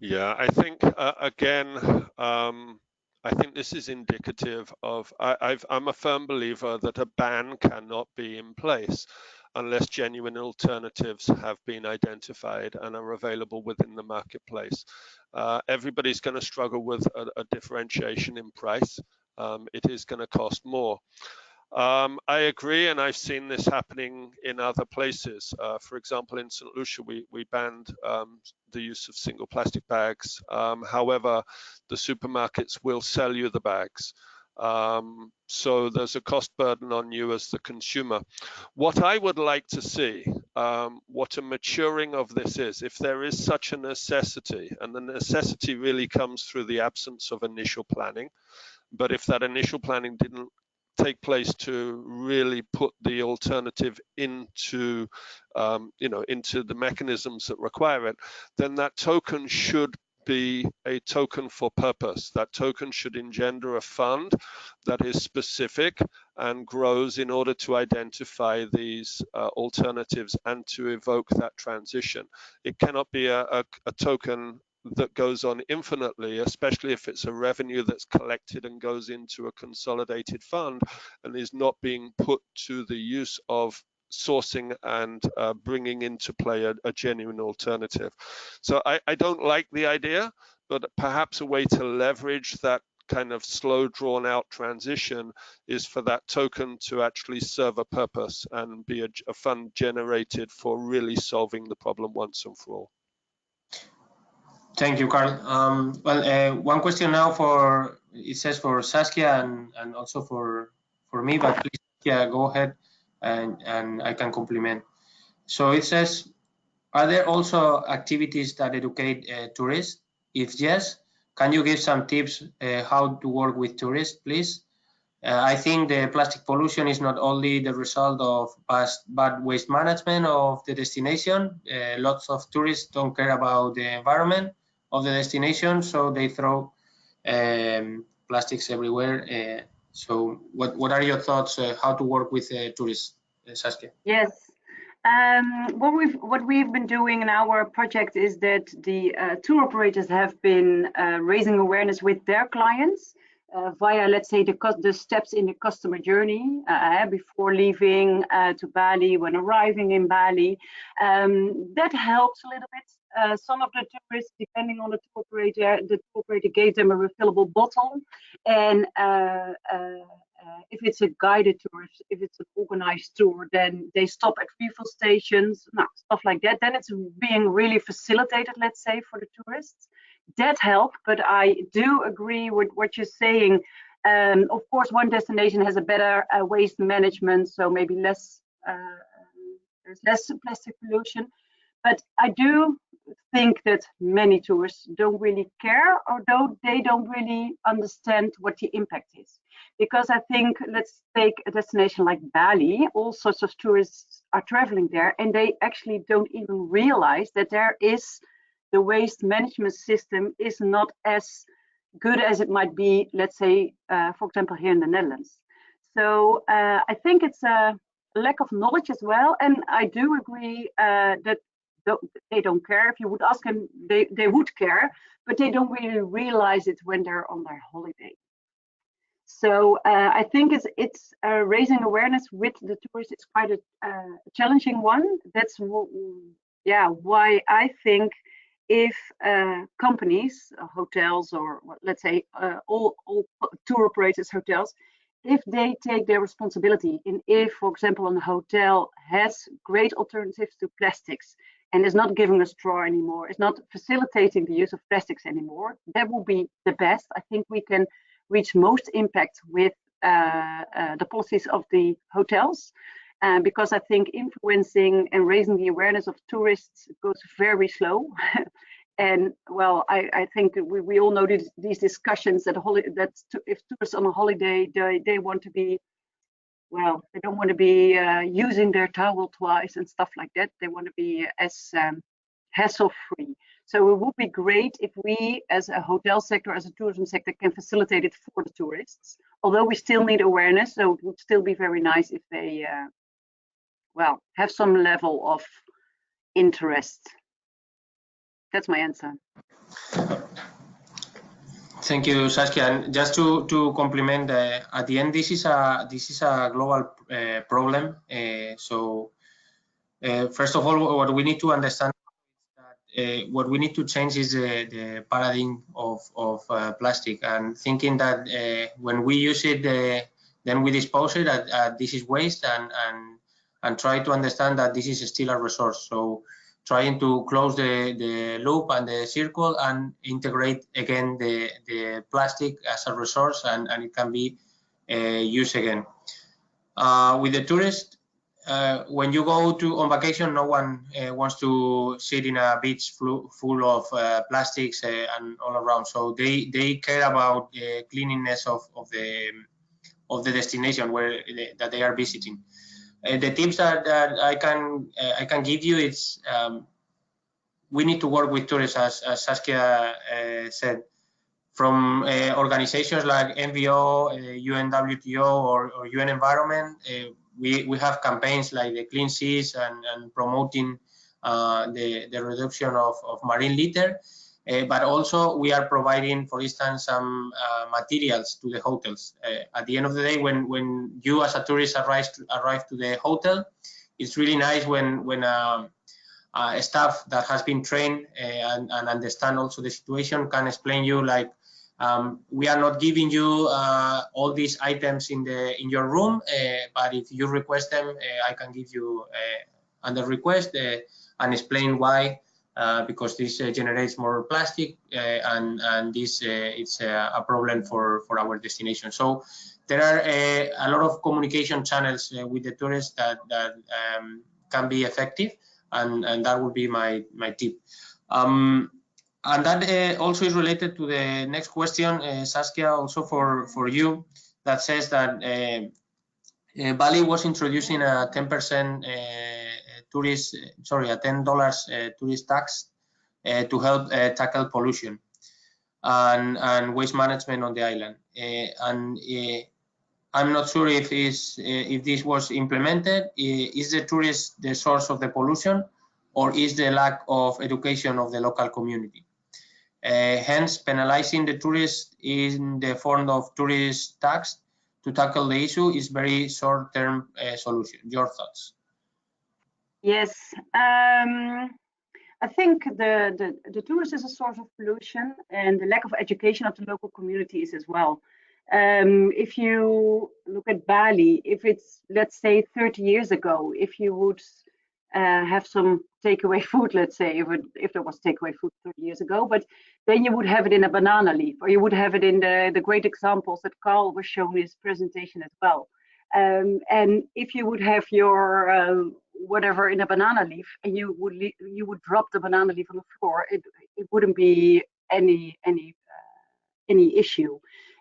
Yeah, I think again, I think this is indicative of, I'm a firm believer that a ban cannot be in place unless genuine alternatives have been identified and are available within the marketplace. Everybody's going to struggle with a differentiation in price. It is going to cost more. I agree, and I've seen this happening in other places. For example, in St. Lucia, we banned the use of single plastic bags. However, the supermarkets will sell you the bags. So there's a cost burden on you as the consumer. What I would like to see, what a maturing of this is, if there is such a necessity, and the necessity really comes through the absence of initial planning, but if that initial planning didn't take place to really put the alternative into, into the mechanisms that require it, then that token should be a token for purpose. That token should engender a fund that is specific and grows in order to identify these alternatives and to evoke that transition. It cannot be a token that goes on infinitely, especially if it's a revenue that's collected and goes into a consolidated fund and is not being put to the use of sourcing and bringing into play a genuine alternative. So I don't like the idea, but perhaps a way to leverage that kind of slow, drawn out transition is for that token to actually serve a purpose and be a fund generated for really solving the problem once and for all. Thank you, Carl. One question now it says for Saskia and also for me, but please, Saskia, go ahead and I can complement. So it says, are there also activities that educate tourists? If yes, can you give some tips how to work with tourists, please? I think the plastic pollution is not only the result of bad waste management of the destination. Lots of tourists don't care about the environment of the destination, so they throw plastics everywhere. So what are your thoughts how to work with tourists, Saskia? Yes. What we've been doing in our project is that the tour operators have been raising awareness with their clients via, let's say, the steps in the customer journey before leaving to Bali, when arriving in Bali. That helps a little bit. Some of the tourists, depending on the tour operator gave them a refillable bottle, and if it's a guided tour, if it's an organized tour, then they stop at refill stations, stuff like that. Then it's being really facilitated, let's say, for the tourists. That helps, but I do agree with what you're saying. Of course, one destination has a better waste management, so maybe there's less plastic pollution. But I do think that many tourists don't really care, or they don't really understand what the impact is. Because I think, let's take a destination like Bali, all sorts of tourists are traveling there, and they actually don't even realize that the waste management system is not as good as it might be, let's say, for example, here in the Netherlands. So I think it's a lack of knowledge as well, and I do agree that they don't care. If you would ask them, they would care, but they don't really realize it when they're on their holiday. So I think it's raising awareness with the tourists is quite a challenging one. That's why I think if companies, hotels, or let's say all tour operators, hotels, if they take their responsibility, and if, for example, a hotel has great alternatives to plastics and is not giving a straw anymore, is not facilitating the use of plastics anymore, that will be the best. I think we can reach most impact with the policies of the hotels, because I think influencing and raising the awareness of tourists goes very slow. And well, I think we all know these discussions that if tourists on a holiday, they want to be, well, they don't want to be using their towel twice and stuff like that. They want to be as hassle-free. So it would be great if we, as a hotel sector, as a tourism sector, can facilitate it for the tourists. Although we still need awareness, so it would still be very nice if they, well, have some level of interest. That's my answer. Thank you, Saskia. And just to complement, at the end, this is a global problem. So first of all, what we need to understand is that what we need to change is the paradigm of plastic, and thinking that when we use it, then we dispose it. This is waste, and try to understand that this is still a resource. So trying to close the loop and the circle and integrate again the plastic as a resource, and it can be use again. With the tourists, when you go on vacation, no one wants to sit in a beach full of plastics and all around. So they care about the cleanliness of the destination that they are visiting. The tips that I can give you is we need to work with tourists, as Saskia said, from organizations like NVO, UNWTO, or UN Environment. We have campaigns like the Clean Seas and promoting the reduction of marine litter. But also we are providing, for instance, some materials to the hotels. At the end of the day, when you as a tourist arrive to the hotel, it's really nice when staff that has been trained and understand also the situation can explain you, like, we are not giving you all these items in your room, but if you request them, I can give you under request and explain why. Because this generates more plastic and this it's a problem for our destination. So there are a lot of communication channels with the tourists that can be effective, and that would be my tip. And that also is related to the next question, Saskia, also for you, that says that Bali was introducing a 10% a $10 tourist tax to help tackle pollution and waste management on the island. I'm not sure if this was implemented. Is the tourist the source of the pollution, or is the lack of education of the local community? Hence, penalizing the tourists in the form of tourist tax to tackle the issue is very short-term solution. Your thoughts? Yes, I think the tourist is a source of pollution, and the lack of education of the local communities as well. If you look at Bali, if it's, let's say, 30 years ago, if you would have some takeaway food, let's say, if there was takeaway food 30 years ago, but then you would have it in a banana leaf, or you would have it in the great examples that Carl was showing in his presentation as well. And if you would have your whatever in a banana leaf, and you would drop the banana leaf on the floor, it wouldn't be any issue.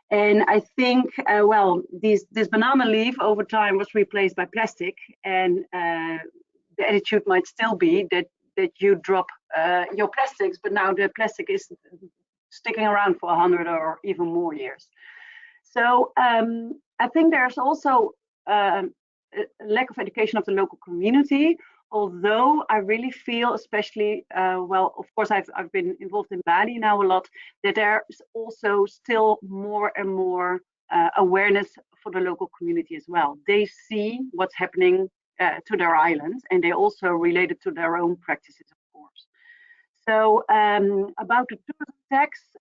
And I think, well, this banana leaf over time was replaced by plastic, and the attitude might still be that you drop your plastics, but now the plastic is sticking around for 100 or even more years. So I think there's also a lack of education of the local community, although I really feel, especially, well, of course, I've been involved in Bali now a lot, that there's also still more and more awareness for the local community as well. They see what's happening to their island, and they also relate it to their own practices, of course. So about the tourism tax,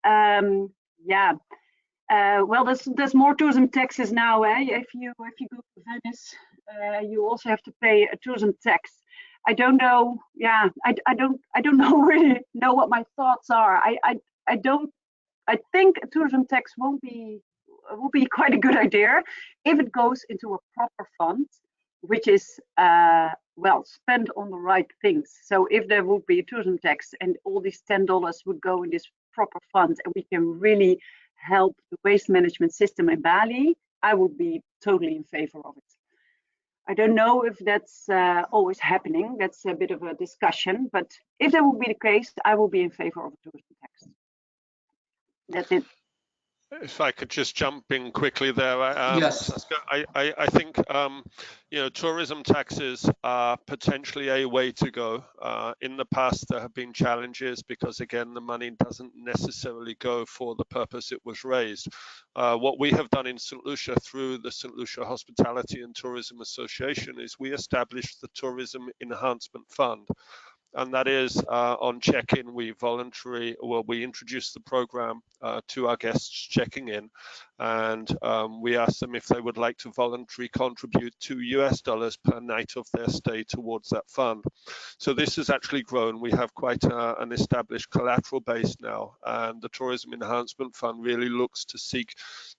yeah. Well, there's more tourism taxes now. If you go to Venice, you also have to pay a tourism tax. I don't know. Yeah, I don't really know what my thoughts are. I think a tourism tax will be quite a good idea if it goes into a proper fund, which is well spent on the right things. So if there would be a tourism tax and all these $10 would go in this proper fund, and we can really help the waste management system in Bali, I would be totally in favor of it. I don't know if that's always happening. That's a bit of a discussion, but if that would be the case, I will be in favor of a tourism tax. That's it. If I could just jump in quickly there, Yes. Saskia, I think you know, tourism taxes are potentially a way to go. In the past, there have been challenges because, again, the money doesn't necessarily go for the purpose it was raised. What we have done in St. Lucia through the St. Lucia Hospitality and Tourism Association is we established the Tourism Enhancement Fund. And that is on check-in, we introduce the program to our guests checking in, and we asked them if they would like to voluntarily contribute $2 per night of their stay towards that fund. So this has actually grown. We have quite an established collateral base now, and the Tourism Enhancement Fund really looks to seek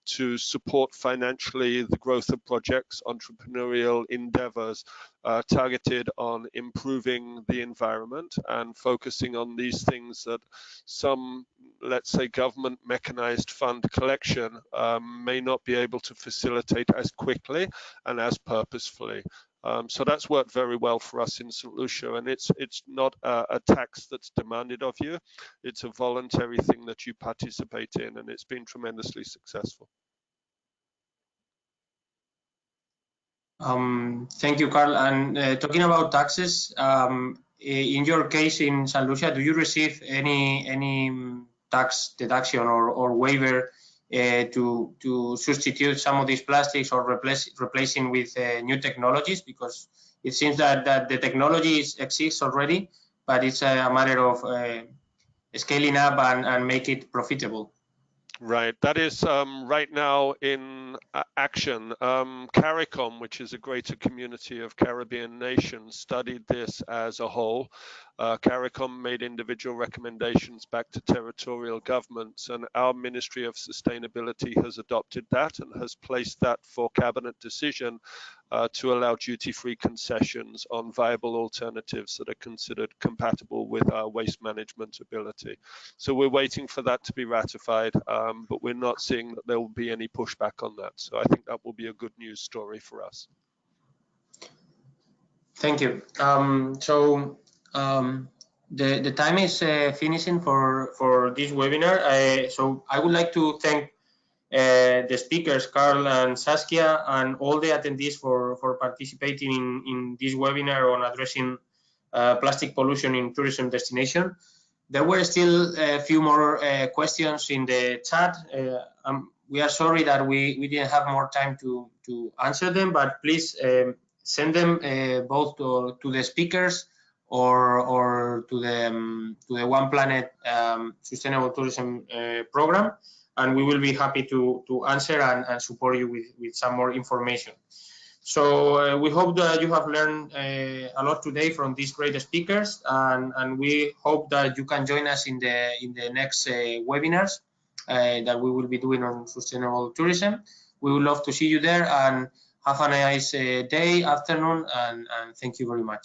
to support financially the growth of projects, entrepreneurial endeavors targeted on improving the environment and focusing on these things that some, let's say, government mechanized fund collection may not be able to facilitate as quickly and as purposefully. So that's worked very well for us in St. Lucia, and it's not a tax that's demanded of you. It's a voluntary thing that you participate in, and it's been tremendously successful. Thank you, Carl. And talking about taxes, in your case in St. Lucia, do you receive any tax deduction or waiver to substitute some of these plastics or replacing with new technologies? Because it seems that the technology exists already, but it's a matter of scaling up and make it profitable. Right, that is right now in action. CARICOM, which is a greater community of Caribbean nations, studied this as a whole. CARICOM made individual recommendations back to territorial governments, and our Ministry of Sustainability has adopted that and has placed that for cabinet decision to allow duty-free concessions on viable alternatives that are considered compatible with our waste management ability. So we're waiting for that to be ratified, but we're not seeing that there will be any pushback on that. So I think that will be a good news story for us. Thank you. The time is finishing for this webinar. So I would like to thank the speakers, Carl and Saskia, and all the attendees for participating in this webinar on addressing plastic pollution in tourism destination. There were still a few more questions in the chat. We are sorry that we didn't have more time to answer them, but please send them both to the speakers or to the One Planet Sustainable Tourism program, and we will be happy to answer and support you with some more information. So we hope that you have learned a lot today from these great speakers, and we hope that you can join us in the next webinars that we will be doing on sustainable tourism. We would love to see you there, and have a nice day, afternoon, and thank you very much.